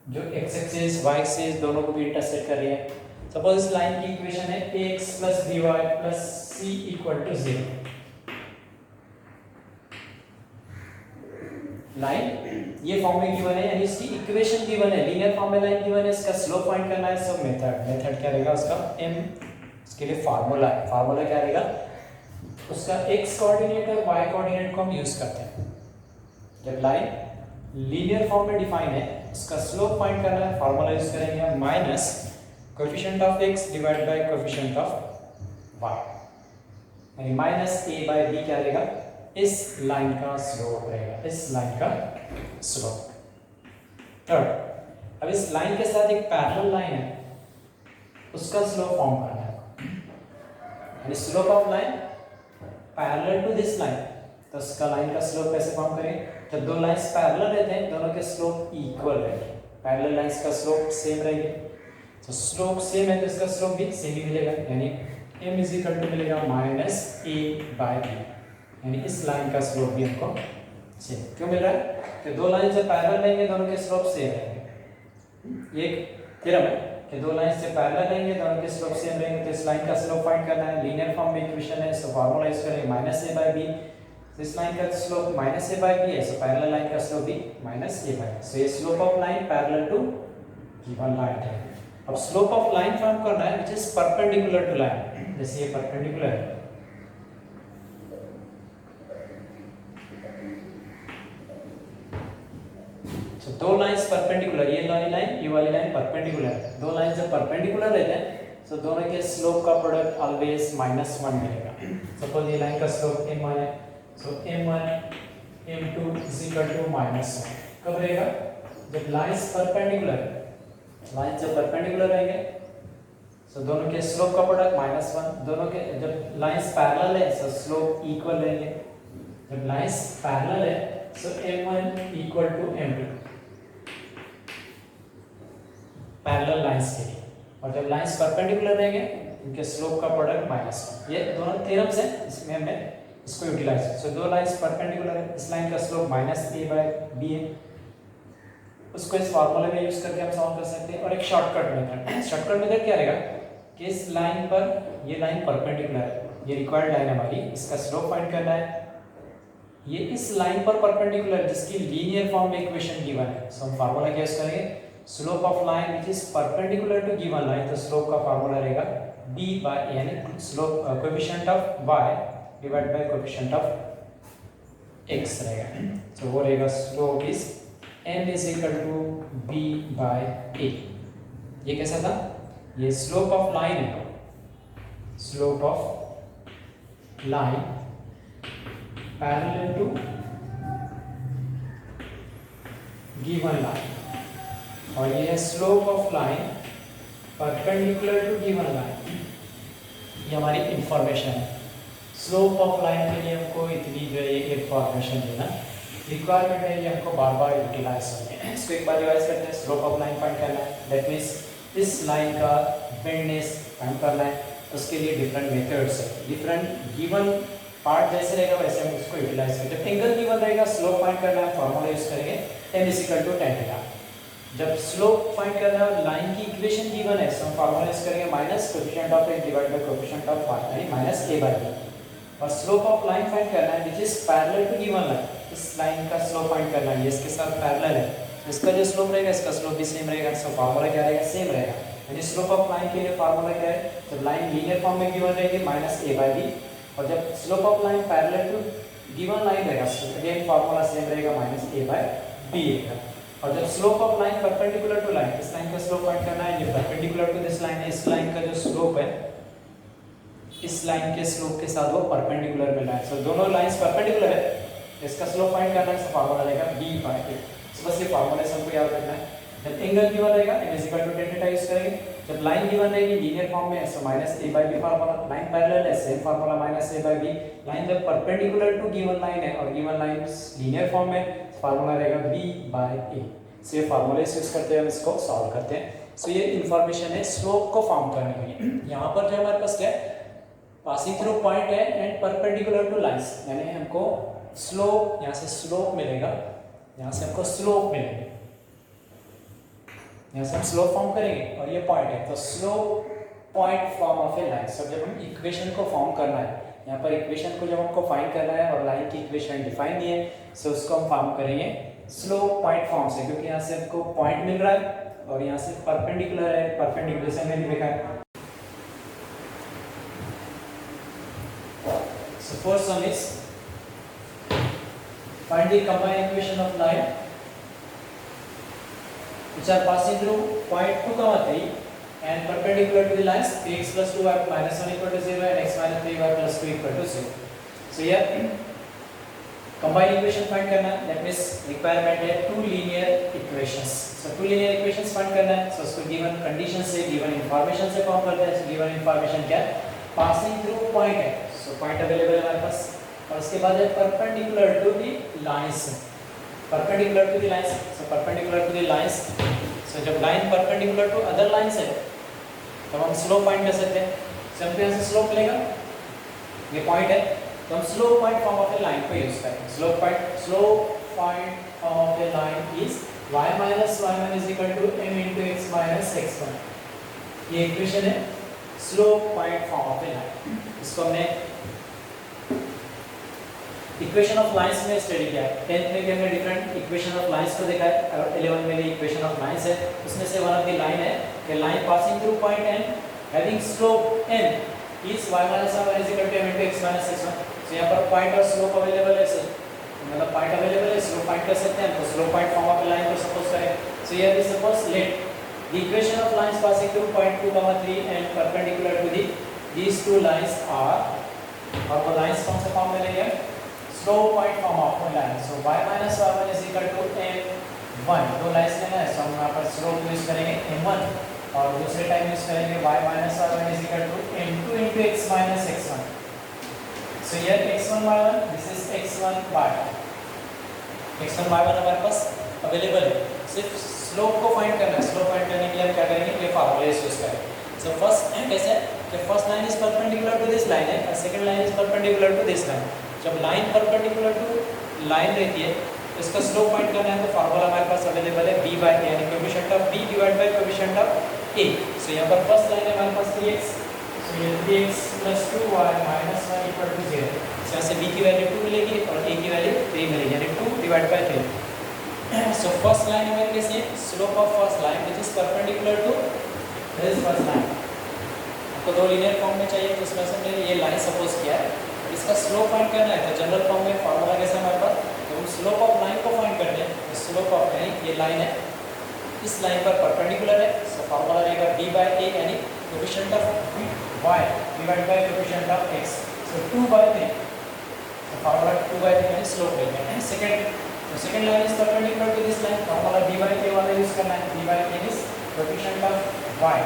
जो एक्स एक्सिस वाई एक्सिस दोनों को भी इंटरसेक्ट कर रही है। सपोज इस लाइन की इक्वेशन है ax + by + c = 0। लाइन ये फॉर्म में गिवन है, यानी इसकी इक्वेशन गिवन है, लीनियर फॉर्म में लाइन गिवन है, इसका स्लोप फाइंड करना है। सब मेथड क्या रहेगा उसका, m, इसके लिए फार्मूला है। फार्मूला क्या रहेगा उसका, x कोऑर्डिनेट और y कोऑर्डिनेट को हम यूज करते हैं। जब लाइन लीनियर फॉर्म में डिफाइन है, उसका स्लोप फाइंड करना है, फार्मूला यूज करेंगे minus coefficient of x divide by coefficient of y, यानी माइनस a/b क्या रहेगा, इस लाइन का स्लोप रहेगा, इस लाइन का स्लोप। थर्ड, अब इस लाइन के साथ एक पैरेलल लाइन है, उसका स्लोप फॉर्म करना है, यानी slope of line parallel to this line, तो उसका लाइन का स्लोप कैसे फॉर्म करें, जब दो लाइंस पैरेलल रहते हैं दोनों के स्लोप इक्वल रहेंगे, पैरेलल लाइंस का स्लोप सेम रहेंगे, तो स्लोप सेम है तो इसका स्लोप भी सेम ही मिलेगा, यानी m इज इक्वल टू मिलेगा -a/b, यानी इस लाइन का स्लोप भी हमको सेम क्यों मिल रहा है, कि दो लाइन से पैरेलल रहेंगे दोनों के स्लोप सेम रहेंगे। ये एक थ्योरम है कि दो लाइन से पैरेलल रहेंगे दोनों के स्लोप सेम रहेंगे, तो इस लाइन का स्लोप फाइंड करना है, लीनियर फॉर्म में इक्वेशन है, सो फार्मूला यूज करेंगे -a/b। इस लाइन का slope minus a by b है, सो पैरेलल लाइन का स्लोप भी माइनस ए बाई, सो ये slope of line parallel to given line है। अब स्लोप ऑफ लाइन फाइंड करना है which is perpendicular to line, जैसे ये परपेंडिकुलर है, तो दो लाइंस परपेंडिकुलर, ये वाली लाइन परपेंडिकुलर है, दो लाइन जब परपेंडिकुलर रहते हैं तो दोनों के स्लोप का प्रोडक्ट ऑलवेज -1 मिलेगा। सपोज ये लाइन का स्लोप m1 है, so m1 m2 is equal to -1। कब रहेगा? जब लाइंस परपेंडिकुलर, लाइंस जब परपेंडिकुलर रहेंगे सो दोनों के स्लोप का प्रोडक्ट -1, दोनों के जब लाइंस पैरेलल है सो स्लोप इक्वल रहेंगे, जब लाइंस पैरेलल है so m1 equal to m2 parallel lines के लिए, और जब लाइंस परपेंडिकुलर रहेंगे इनके स्लोप का प्रोडक्ट -1। ये दोनों थ्योरम्स हैं, इसमें हमने इसको यूटिलाइज किया। सो दो लाइंस परपेंडिकुलर है, इस लाइन का स्लोप -a/b है, उसको इस फार्मूले में यूज करके हम सॉल्व कर सकते हैं। और एक शॉर्टकट मेथड, शॉर्टकट मेथड क्या रहेगा कि इस लाइन पर, ये लाइन परपेंडिकुलर है, ये रिक्वायर्ड लाइन हमारी, इसका स्लोप फाइंड करना है। ये इस लाइन पर परपेंडिकुलर जिसकी लीनियर फॉर्म में इक्वेशन गिवन है, सो हम फार्मूला क्या यूज करेंगे, slope of line which is perpendicular to given line, तो स्लोप का फार्मूला रहेगा b बाय a, यानी slope coefficient of y divide by coefficient of x रहेगा, तो वो रहेगा slope is m is equal to b by a। ये कैसा था? ये स्लोप ऑफ लाइन है, slope of line parallel to given line, और ये है slope of line perpendicular to given line. ये हमारी इंफॉर्मेशन है, स्लोप ऑफ लाइन के लिए हमको इतनी जो है इंफॉर्मेशन देना रिक्वायरमेंट है, ये हमको बार बार यूटिलाइज करते हैं। इसको एक बार रिवाइज करते हैं, स्लोप ऑफ लाइन फाइंड करना है, दैट मीन्स इस लाइन का बेंडनेस फाइंड करना है, उसके लिए डिफरेंट मेथड्स है, डिफरेंट गिवन पार्ट जैसे रहेगा वैसे हम उसको यूटिलाइज करते हैं। एंगल गिवन रहेगा, स्लोप फाइंड करना है, फार्मूला यूज करेंगे m is equal to tan theta. जब स्लोप फाइंड करना है, लाइन की इक्वेशन गिवन है, सो हम फार्मूला यूज करेंगे minus coefficient of x divide by coefficient of y, यानी -a/b। और स्लोप ऑफ लाइन फाइंड करना है which is parallel to given line, इस लाइन का स्लोप फाइंड करना है, ये इसके साथ पैरेलल है, इसका जो स्लोप रहेगा इसका स्लोप भी सेम रहेगा, सो फार्मूला क्या रहेगा, सेम रहेगा। यानी स्लोप ऑफ लाइन के लिए फार्मूला क्या है, जब लाइन लीनियर फॉर्म में गिवन रहेगी -a/b, और जब slope of line parallel to given line रहेगा सो अगेन फार्मूला सेम रहेगा -a/b रहेगा। और जब slope of line perpendicular to line, इस लाइन का स्लोप फाइंड करना है, ये परपेंडिकुलर टू दिस लाइन है, इस लाइन का जो स्लोप है इस लाइन के स्लोप के साथ वो परपेंडिकुलर मिल रहा है, सो दोनों लाइंस परपेंडिकुलर है, इसका स्लोप फाइंड करना है, सो फार्मूला रहेगा b/a। सो बस ये फार्मूला सबको याद रखना है। जब एंगल गिवन रहेगा m is equal to tan theta use करेंगे, जब लाइन गिवन रहेगी लीनियर फॉर्म में, so -a/b formula, line parallel है, सेम फार्मूला -a/b। लाइन जब परपेंडिकुलर टू गिवन लाइन है और गिवन लाइन लीनियर फॉर्म में, फार्मूला रहेगा b/a। सो ये फार्मूले यूज करते हैं, हम इसको सॉल्व करते हैं। सो ये इंफॉर्मेशन है स्लोप को फॉर्म करने के लिए। यहाँ पर जो हमारे पास क्या है, पासिंग थ्रू पॉइंट है एंड परपेंडिकुलर टू लाइंस, यानी हमको स्लोप, यहाँ से स्लोप मिलेगा, यहाँ से हमको स्लोप मिलेगा, यहाँ से हम स्लोप फॉर्म करेंगे और ये पॉइंट है, तो slope point form of A line. सब जब हम इक्वेशन को फॉर्म करना है, यहाँ पर इक्वेशन को जब हमको फाइंड करना है और लाइन की इक्वेशन डिफाइन नहीं है, सो उसको हम फॉर्म करेंगे स्लोप पॉइंट फॉर्म से, क्योंकि यहाँ से हमको पॉइंट मिल रहा है और यहाँ से परपेंडिकुलर है, परपेंडिकुलर से मैंने लिखा है। So first one is find the combined equation of line which are passing through point 2, 3 and perpendicular to the lines 3x plus 2y minus 1 equal to 0 and x minus 3y plus 2 equal to 0. So here combined equation find करना है, that means requirement है two linear equations. So two linear equations find करना है, so उसको given condition से, given information से form करते हैं। So given information क्या है, passing through point है, so point available है हमारे पास, और उसके बाद है perpendicular to the lines, perpendicular to the lines, so perpendicular to the lines, so जब line perpendicular to other lines है तब हम slope find कर सकते हैं। so हमको यहाँ से slope मिलेगा, ये point है, तो हम slope point form of a line को यूज करेंगे। slope point of a line is y minus y1 is equal to m into x minus x1, ये इक्वेशन है slope point form of A line. इसको हमने equation of lines में study किया है। 10th में भी हमने डिफरेंट इक्वेशन ऑफ लाइंस को देखा है और 11 में भी इक्वेशन ऑफ लाइंस है। उसमें से वन ऑफ द लाइन है कि line passing through point n having slope n is y minus r is equal to m into x minus x1। तो यहाँ पर पॉइंट और स्लोप अवेलेबल है, सर मतलब पॉइंट अवेलेबल है, स्लोप पॉइंट कर सकते हैं, तो slope point form of line को सपोज करें। So here we suppose let the equation of lines passing through point 2, 3 and perpendicular to these two lines are, और वो लाइंस कौन सा फॉर्म में लेंगे, slope point form of line. So y minus r1 is equal to m1, दो lines लेना है, so हम यहाँ पर स्लोप यूज करेंगे m1 और दूसरे टाइम यूज करेंगे y minus r1 is equal to m2 into x minus x1। so here x1 y1, this is x1 y1, x1 y1 हमारे पास अवेलेबल है, सिर्फ स्लोप को फाइंड करना है। स्लोप फाइंड करने के लिए हम क्या करेंगे, ये फार्मूला यूज करेंगे। सो फर्स्ट कैसे है कि first line is perpendicular to this line है और second line is perpendicular to this line. जब लाइन परपेंडिकुलर टू लाइन रहती है इसका स्लोप फाइंड करना है, तो फार्मूला हमारे पास अवेलेबल है b बाय a, यानी coefficient of b divide by coefficient of a। सो यहाँ पर फर्स्ट लाइन है हमारे पास 3x, सो ये 3x + 2y - 1 = 0। सो यहाँ से b की वैल्यू 2 मिलेगी और a की वैल्यू 3 मिलेगी, यानी 2 divide by 3। So first line हमारे कैसी है, slope of first line which is perpendicular to this first line. आपको दो लीनियर फॉर्म में चाहिए, तो उसमें से मैंने ये लाइन सपोज किया है, इसका स्लोप फाइंड करना है। तो जनरल फॉर्म में फार्मूला कैसा हमारे पास, तो हम स्लोप ऑफ लाइन को फाइंड करते हैं। तो स्लोप ऑफ लाइन, ये लाइन है इस लाइन पर परपेंडिकुलर है, सो फार्मूला रहेगा b बाय a, यानी coefficient of y divide by coefficient of x। So 2/3, तो फार्मूला 2/3 यानी स्लोप लेंगे। And second line is perpendicular to this line, formula b by a वाला यूज करना है। b by a is coefficient of y,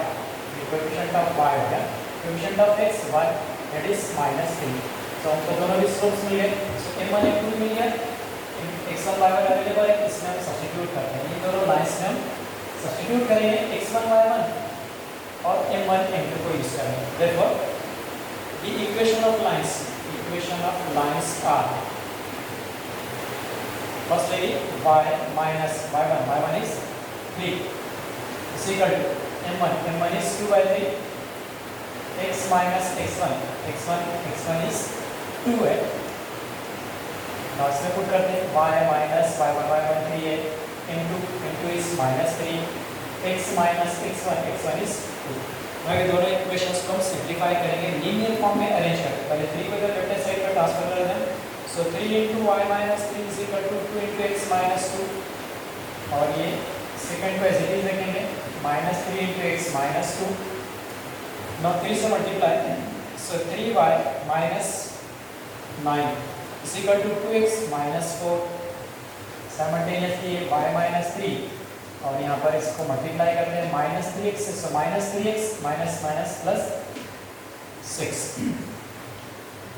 coefficient of y हो गया, coefficient of x y, that is -3। तो हमको दोनों भी स्लोप्स मिल गए। सो m1 m2 मिल गया, x1 y1 अवेलेबल है, इसमें हम सब्स्टिट्यूट करते हैं। ये दोनों लाइंस में हम सब्स्टिट्यूट करेंगे, x1 y1 और m1 m2 को यूज करेंगे। Therefore the equation of lines are, first लेगी y minus y1 is 3 is equal to m1 is 2/3, x minus x1 is 2 है। now इसमें पुट करते हैं y minus y1 3 है, m2 is -3, x minus x1 is 2। मैं ये दोनों equations को हम सिंपलीफाई करेंगे, लीनियर फॉर्म में अरेंज करके। पहले 3 को इधर लेफ्ट हैंड साइड पर ट्रांसफर कर दें। सो 3 into y minus 3 is equal to 2 into x minus 2, और ये सेकंड को एज इट इज रखेंगे, -3 into x minus 2। now 3 से multiply, so 3y minus 9 is equal to 2x minus 4। Simultaneously y minus 3 और यहाँ पर इसको मल्टीप्लाई करते हैं -3x से, सो -3x minus प्लस 6।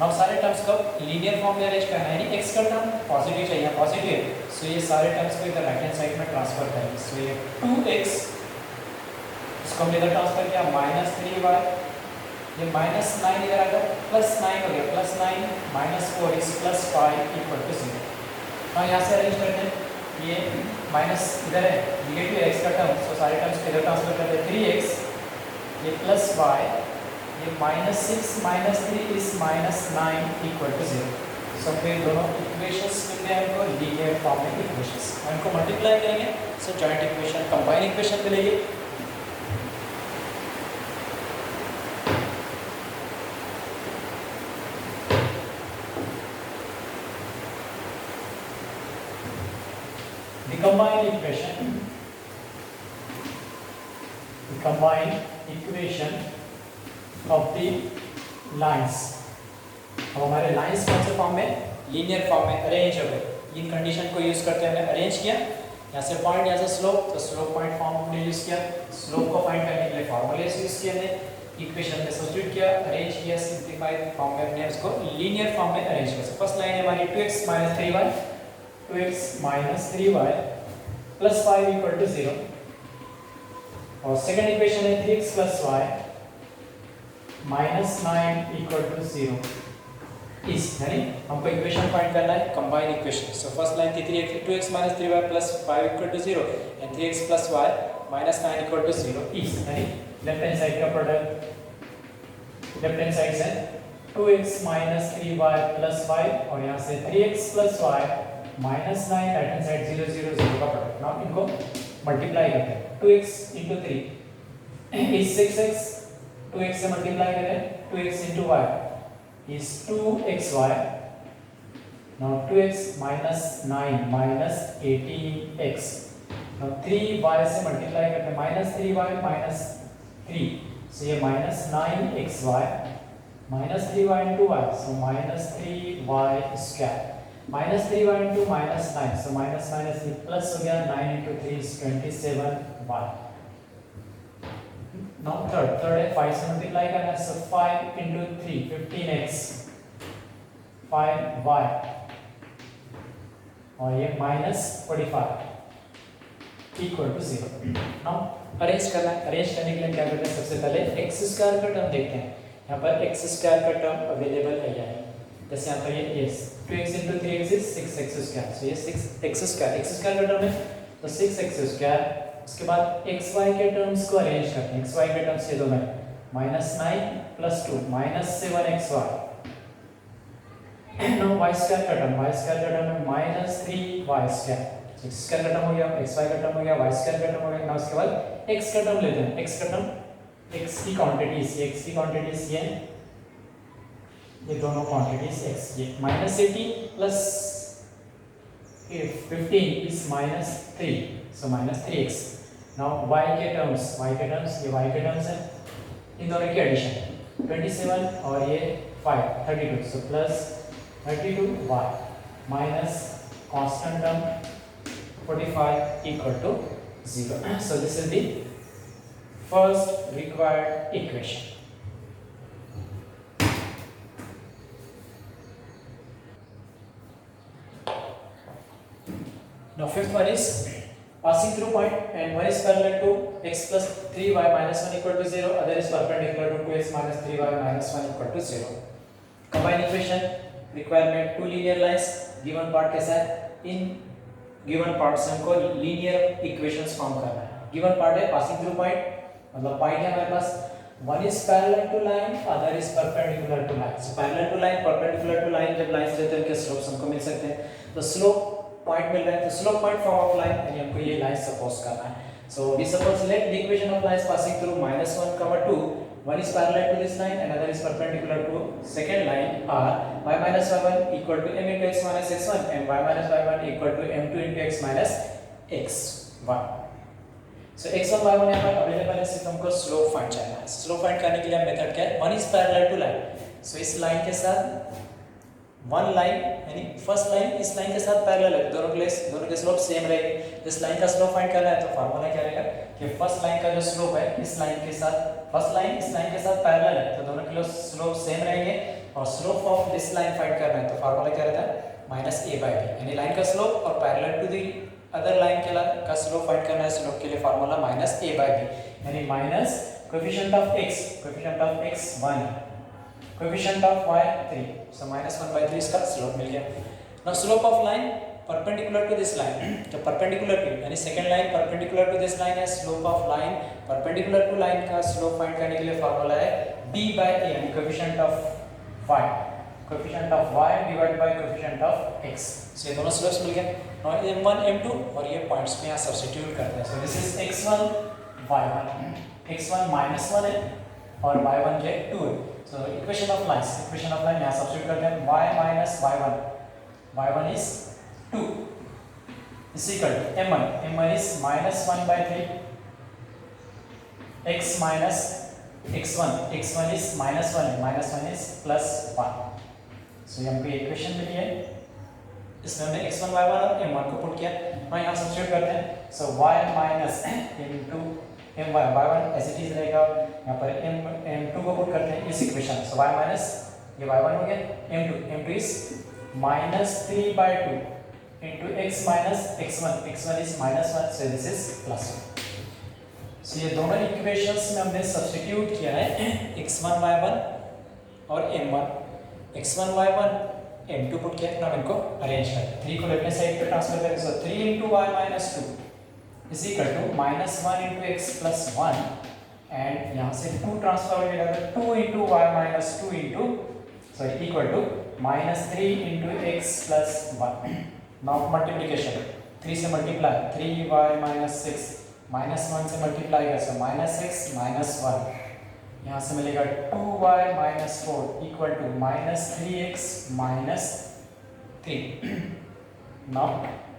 अब सारे टर्म्स को लीनियर फॉर्म में अरेंज करना है, यानी x का टर्म पॉजिटिव चाहिए, पॉजिटिव है, सो ये सारे टर्म्स को इधर राइट हैंड साइड में ट्रांसफर करेंगे। सो ये 2x, इसको हम इधर ट्रांसफर किया, -3y, ये -9 इधर आ गया, +9 हो गया, +9 - 4 is +5 = 0। हाँ, यहाँ से अरेंज करते हैं, ये माइनस इधर है, निगेटिव है x का टर्म, सो सारे टर्म्स को इधर ट्रांसफर करते हैं। 3x, ये +y, ये -6 - 3 is -9 = 0। सो फिर दोनों इक्वेशंस मिलते हैं हमको लीनियर फॉर्म में इक्वेशंस, इनको मल्टीप्लाई करेंगे, सो जॉइंट इक्वेशन, कंबाइन इक्वेशन मिलेगी। combined equation of the lines। अब हमारे लाइंस कौन से फॉर्म में, लीनियर फॉर्म में अरेंज हो गए। इन कंडीशन को यूज करते हमने अरेंज किया, यहाँ से पॉइंट, यहाँ से स्लोप, तो स्लोप पॉइंट फॉर्म हमने यूज किया, स्लोप को फाइंड करने के लिए फार्मूले यूज किया हमने, इक्वेशन में सब्स्टिट्यूट किया, अरेंज किया, सिंपलीफाइड फॉर्म में हमने उसको लीनियर फॉर्म में अरेंज किया। फर्स्ट लाइन है हमारी 2x - 3y, 2x - 3y + 5 = 0, और सेकंड इक्वेशन है 3x + y -9 = 0। इस यानी हमको इक्वेशन फाइंड करना है, combine equation. So first line थी 2x - 3y + 5 = 0 and 3x + y -9 = 0। इस यानी लेफ्ट हैंड साइड का प्रोडक्ट, लेफ्ट हैंड साइड से 2x माइनस 3y प्लस 5 और यहाँ से 3x plus y minus 9 right hand side 0 0 0 का प्रोडक्ट। नाउ इनको मल्टीप्लाई करते हैं। 2x into 3 is 6x, 2x से मल्टीप्लाई करें 2x into y is 2xy। now 2x minus 9 minus 18x। now 3y से मल्टीप्लाई करते हैं minus 3y minus 3, so ये minus 9xy minus 3y into y, so minus 3y square minus 3y into minus 9, so minus minus plus हो गया 9 into 3 is 27y। now third है 5 से multiply करना है, so 5 into 3 15x 5y और ये minus 45 equal to 0। now arrange करना है। अरेंज करने के लिए क्या करते हैं, सबसे पहले x स्क्वायर का टर्म देखते हैं। यहाँ पर x स्क्वायर का टर्म अवेलेबल है या नहीं। जैसे यहाँ पर ये yes 2x into 3x is 6x square, so ये 6x स्क्वायर का टर्म है तो 6x स्क्वायर। उसके बाद xy के टर्म्स को अरेंज करते हैं। xy के टर्म्स ये दोनों -9 + 2 -7xy। now y स्क्वायर का टर्म है -3y स्क्वायर। x स्क्वायर का टर्म हो गया, xy का टर्म हो गया, y स्क्वायर का टर्म हो गया। now उसके बाद x का टर्म लेते हैं। x का टर्म x की क्वांटिटीज ये दोनों क्वांटिटीज x ये -18 plus 15 is -3, so -3x। now y के टर्म्स ये y के टर्म्स है, इन दोनों की एडिशन 27 और ये 5 32, so plus 32y minus constant term 45 equal to 0। so this is the first required equation। now fifth one is passing through point and one is parallel to x plus 3y minus 1 equal to 0, other is perpendicular to 2x minus 3y minus 1 equal to 0। combine equation requirement two linear lines given part के साथ इन given part से हमको linear equations form करना है। given part है passing through point, मतलब point है हमारे पास, one is parallel to line, other is perpendicular to line। so parallel to line, perpendicular to line, जब लाइंस रहते हैं उनके स्लोप्स हमको मिल सकते हैं। तो स्लोप पॉइंट मिल रहा है, तो slope point form of line यानी हमको ये लाइन सपोज करना है। so we suppose let the equation of lines passing through -1, 2, one is parallel to this line, another is perpendicular to second line are y minus y1 equal to m into x minus x1 and y minus y1 equal to m2 into x minus x1। so x1 y1 यहाँ पर available है, सिर्फ हमको slope find करना है। Slope find करने के लिए मेथड क्या है, one is parallel to line, so इस लाइन के साथ वन लाइन यानी फर्स्ट लाइन इस लाइन के साथ पैरेलल है, दोनों के स्लोप सेम रहेंगे। इस लाइन का स्लोप फाइंड करना है तो फार्मूला क्या रहेगा कि फर्स्ट लाइन का जो स्लोप है इस लाइन के साथ, फर्स्ट लाइन इस लाइन के साथ पैरेलल है तो दोनों के स्लोप सेम रहेंगे, और slope of this line find करना है तो फार्मूला क्या रहता है -a/b, यानी लाइन का स्लोप और parallel to the other line का स्लोप फाइंड करना है। स्लोप के लिए फार्मूला -a/b, यानी minus coefficient of x 1, coefficient of y 3, so -1/3 इसका स्लोप मिल गया। Now slope of line perpendicular to this line, तो परपेंडिकुलर टू यानी second line perpendicular to this line है, slope of line perpendicular to line का slope find करने के लिए फार्मूला है b/a, यानी coefficient of y, coefficient of y divide by coefficient of x। सो ये दोनों स्लोप्स मिल गए और m1 m2 और ये पॉइंट्स पे यहां सब्स्टिट्यूट करते हैं। सो this is x1 y1, x1 -1 है और y1 जो 2 है। सो इक्वेशन ऑफ लाइन यहां सब्स्टिट्यूट करते हैं, y minus y1 is 2 is equal to m1 is -1/3 x minus x1 is -1 is +1। सो ये हमको इक्वेशन मिली है, इसमें हमने x1 y1 और m1 को पुट किया, मैं यहाँ सब्स्टिट्यूट करते हैं। So y minus into my y1 as it is रहेगा, यहाँ पर m2 को पुट करते हैं इस इक्वेशन। सो y minus ये y1 हो गया, m2 is -3/2 into x minus x1 is -1, so this is +1। सो ये दोनों इक्वेशंस में हमने सब्स्टिट्यूट किया है x1 y1 और m1, x1 y1 m2 put किया, अब इनको अरेंज करते हैं। 3 को लेफ्ट साइड पे ट्रांसफर करें, सो 3 into y minus 2 is equal to -1 into x plus 1 and यहाँ से 2 ट्रांसफर हो जाएगा, 2 into y minus 2 into sorry, equal to -3 into x plus 1. Now multiplication, 3 से multiply, 3y minus 6, -1 से multiply कर सो -x minus 1, यहाँ से मिलेगा 2y minus 4 equal to -3x minus 3. Now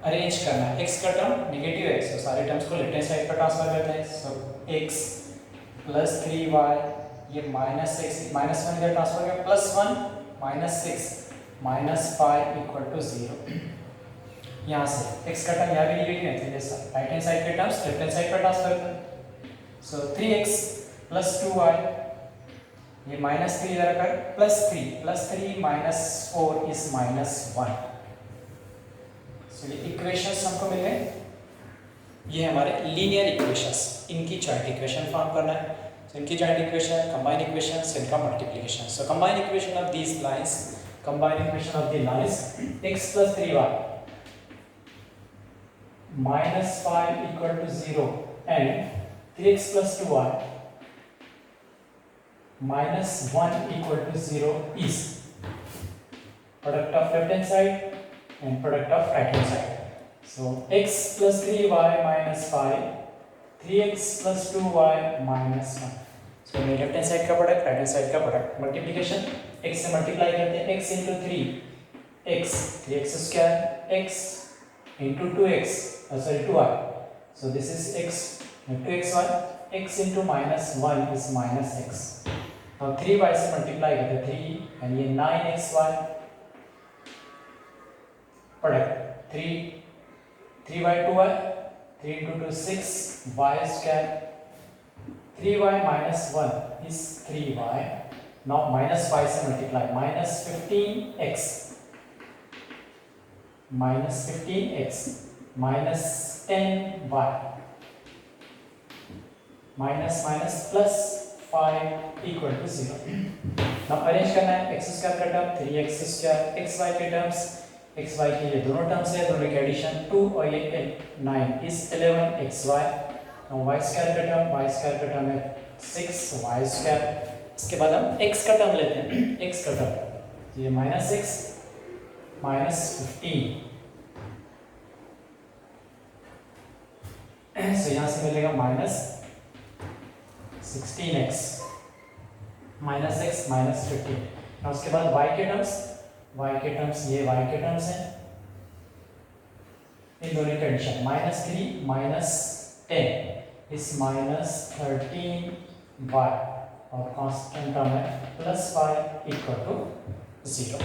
arrange करना है, x का टर्म नेगेटिव है, so सारे टर्म्स को लेफ्ट हैंड साइड पर ट्रांसफर करते हैं. so x प्लस 3y, ये -1 इधर ट्रांसफर किया, +1 -6 -5 इक्वल टू 0. यहाँ से x का टर्म यहाँ भी नेगेटिव है, जैसा राइट हैंड साइड के टर्म्स लेफ्ट हैंड साइड पर ट्रांसफर करते हैं. सो 3x प्लस 2y, ये -3 इधर कर, +3 -4 इज -1. चलिए इक्वेशंस हमको मिल गए, ये हमारे लीनियर इक्वेशंस, इनकी जॉइंट इक्वेशन फॉर्म करना है. तो इनकी जॉइंट इक्वेशन, कंबाइन इक्वेशन, इनका multiplication. So combine equation of these lines, combine equation of the lines x plus 3y -5 equal to 0 and 3x plus 2y -1 equal to 0 is product of left hand side and product of right hand side. So x plus 3y minus 5, 3x plus 2y minus 1. So left hand side का product, right hand side का product, multiplication x से multiply करते हैं, x into 3x, 3x square x into 2x, sorry 2y. So this is x, 2xy, x into -1 is -x. Now 3y से multiply करते हैं, 3 and ये 9xy product 3 by 2y, 3 into 2 6 y square, 3y minus 1 is 3y. Now -5 से multiply, -15x -10y +5 equal to 0. Now arrange करना है, x square का term 3x square, xy के terms, xy के ये दोनों टर्म्स है, दोनों के एडिशन 2 और ये 9 is 11xy. now y square का टर्म है 6y स्क्वायर. इसके बाद हम x का टर्म लेते हैं, x का टर्म ये -6 -15. so यहाँ से मिलेगा -16x -6 -15. now उसके बाद y के टर्म्स, ये y के टर्म्स हैं, इन दोनों का एडिशन -3 -10 इस -13y और कांस्टेंट टर्म है +5 इक्वल टू 0.